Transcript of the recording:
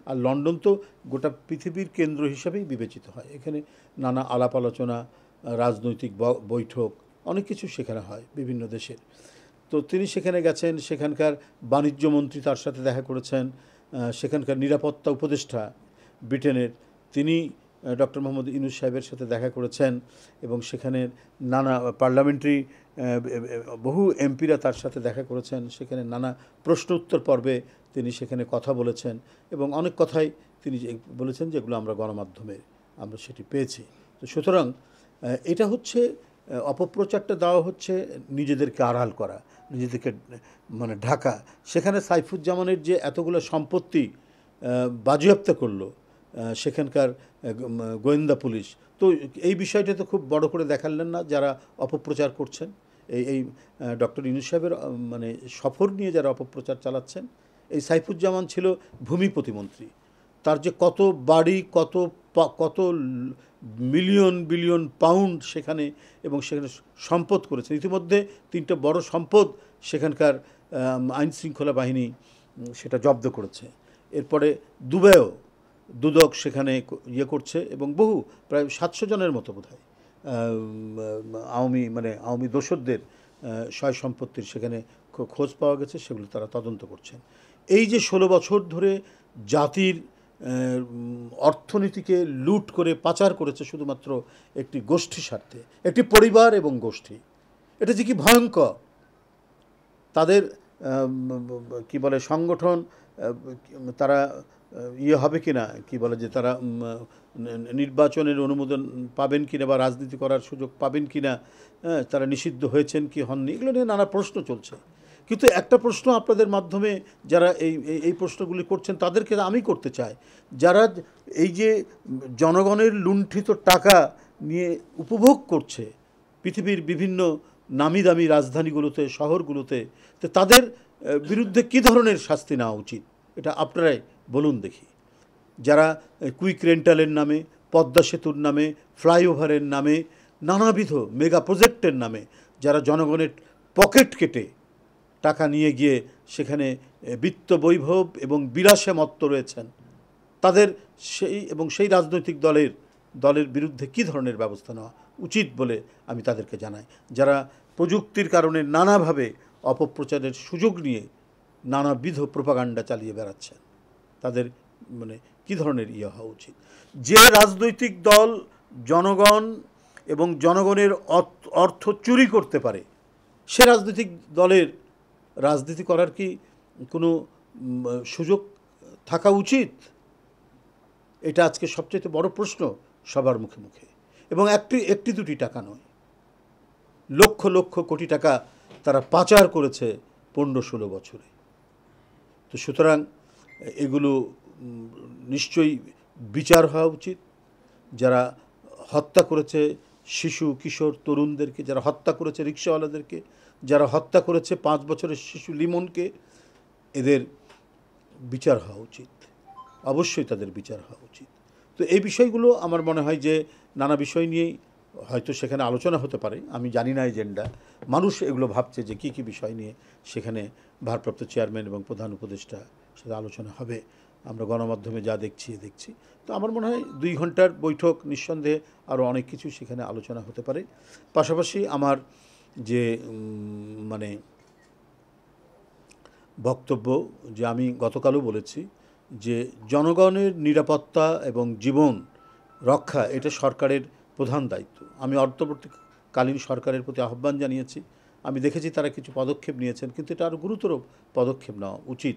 আর London তো গোটা পৃথিবীর কেন্দ্র হিসাবেই বিবেচিত হয়। এখানে নানা আলাপ আলোচনা, রাজনৈতিক বৈঠক, অনেক কিছু সেখানে হয় বিভিন্ন দেশের। তো তিনি সেখানে গেছেন, সেখানকার বাণিজ্য মন্ত্রী তার সাথে দেখা করেছেন, সেখানকার নিরাপত্তা উপদেষ্টা ব্রিটেনের তিনি ডক্টর মোহাম্মদ ইউনূস সাহেবের সাথে দেখা করেছেন, এবং সেখানের নানা পার্লামেন্টারি বহু এমপিরা তার সাথে দেখা করেছেন। সেখানে নানা প্রশ্ন উত্তর পর্বে তিনি সেখানে কথা বলেছেন, এবং অনেক কথাই তিনি বলেছেন যেগুলো আমরা গণমাধ্যমে আমরা সেটি পেয়েছি। তো সুতরাং এটা হচ্ছে অপপ্রচারটা দেওয়া হচ্ছে নিজেদেরকে আড়াল করা, নিজেদেরকে মানে ঢাকা। সেখানে সাইফুজ্জামানের যে এতগুলো সম্পত্তি বাজেয়াপ্ত করলো সেখানকার গোয়েন্দা পুলিশ, তো এই বিষয়টা তো খুব বড় করে দেখালেন না যারা অপপ্রচার করছেন। এই ডক্টর ইউনূস সাহেবের মানে সফর নিয়ে যারা অপপ্রচার চালাচ্ছেন, এই সাইফুজ্জামান ছিল ভূমি প্রতিমন্ত্রী। তার যে কত বাড়ি, কত মিলিয়ন বিলিয়ন পাউন্ড সেখানে, এবং সেখানে সম্পদ করেছেন। ইতিমধ্যে 3টা বড় সম্পদ সেখানকার আইন শৃঙ্খলা বাহিনী সেটা জব্দ করেছে। এরপরে দুবাইও দুদক সেখানে করছে, এবং বহু প্রায় 700 জনের মতো বোধহয় আওয়ামী দোসরদের সয় সম্পত্তির সেখানে খোঁজ পাওয়া গেছে, সেগুলো তারা তদন্ত করছেন। এই যে 16 বছর ধরে জাতির অর্থনীতিকে লুট করে পাচার করেছে শুধুমাত্র একটি গোষ্ঠী স্বার্থে, একটি পরিবার এবং গোষ্ঠী, এটা যে কি ভয়ঙ্কর। তাদের কি বলে সংগঠন, তারা হবে কি না, কি বলে যে তারা নির্বাচনের অনুমোদন পাবেন কিনা বা রাজনীতি করার সুযোগ পাবেন কিনা, তারা নিষিদ্ধ হয়েছেন কি হননি, এগুলো নিয়ে নানা প্রশ্ন চলছে। কিন্তু একটা প্রশ্ন আপনাদের মাধ্যমে যারা এই প্রশ্নগুলি করছেন তাদেরকে আমি করতে চাই, যারা এই যে জনগণের লুণ্ঠিত টাকা নিয়ে উপভোগ করছে পৃথিবীর বিভিন্ন নামি দামি রাজধানীগুলোতে, শহরগুলোতে, তো তাদের বিরুদ্ধে কী ধরনের শাস্তি নেওয়া উচিত এটা আপনারাই বলুন দেখি। যারা কুইক রেন্টালের নামে, পদ্মা সেতুর নামে, ফ্লাইওভারের নামে, নানাবিধ মেগা প্রজেক্টের নামে যারা জনগণের পকেট কেটে টাকা নিয়ে গিয়ে সেখানে বিত্ত বৈভব এবং বিলাসে মত্ত রয়েছেন, তাদের সেই রাজনৈতিক দলের বিরুদ্ধে কী ধরনের ব্যবস্থা নেওয়া উচিত বলে আমি তাদেরকে জানাই। যারা প্রযুক্তির কারণে নানাভাবে অপপ্রচারের সুযোগ নিয়ে নানাবিধ প্রোপাগান্ডা চালিয়ে বেড়াচ্ছেন, তাদের মানে কী ধরনের হওয়া উচিত। যে রাজনৈতিক দল জনগণ এবং জনগণের অর্থ চুরি করতে পারে, সে রাজনৈতিক দলের রাজনীতি করার কি কোনো সুযোগ থাকা উচিত? এটা আজকে সবচেয়ে বড় প্রশ্ন সবার মুখে মুখে। এবং একটি দুটি টাকা নয়, লক্ষ লক্ষ কোটি টাকা তারা পাচার করেছে 15-16 বছরে। তো সুতরাং এগুলো নিশ্চয়ই বিচার হওয়া উচিত। যারা হত্যা করেছে শিশু কিশোর তরুণদেরকে, যারা হত্যা করেছে রিক্সাওয়ালাদেরকে, যারা হত্যা করেছে 5 বছরের শিশু লিমনকে, এদের বিচার হওয়া উচিত, অবশ্যই তাদের বিচার হওয়া উচিত। তো এই বিষয়গুলো আমার মনে হয় যে নানা বিষয় নিয়েই হয়তো সেখানে আলোচনা হতে পারে, আমি জানি না এজেন্ডা। মানুষ এগুলো ভাবছে যে কী কী বিষয় নিয়ে সেখানে ভারপ্রাপ্ত চেয়ারম্যান এবং প্রধান উপদেষ্টা সেটা আলোচনা হবে। আমরা গণমাধ্যমে যা দেখছি। তো আমার মনে হয় 2 ঘন্টার বৈঠক, নিঃসন্দেহে আরও অনেক কিছু সেখানে আলোচনা হতে পারে। পাশাপাশি আমার যে মানে বক্তব্য, যে আমি গতকালও বলেছি যে জনগণের নিরাপত্তা এবং জীবন রক্ষা এটা সরকারের প্রধান দায়িত্ব। আমি অন্তর্বর্তীকালীন সরকারের প্রতি আহ্বান জানিয়েছি। আমি দেখেছি তারা কিছু পদক্ষেপ নিয়েছেন, কিন্তু এটা আরও গুরুতর পদক্ষেপ নেওয়া উচিত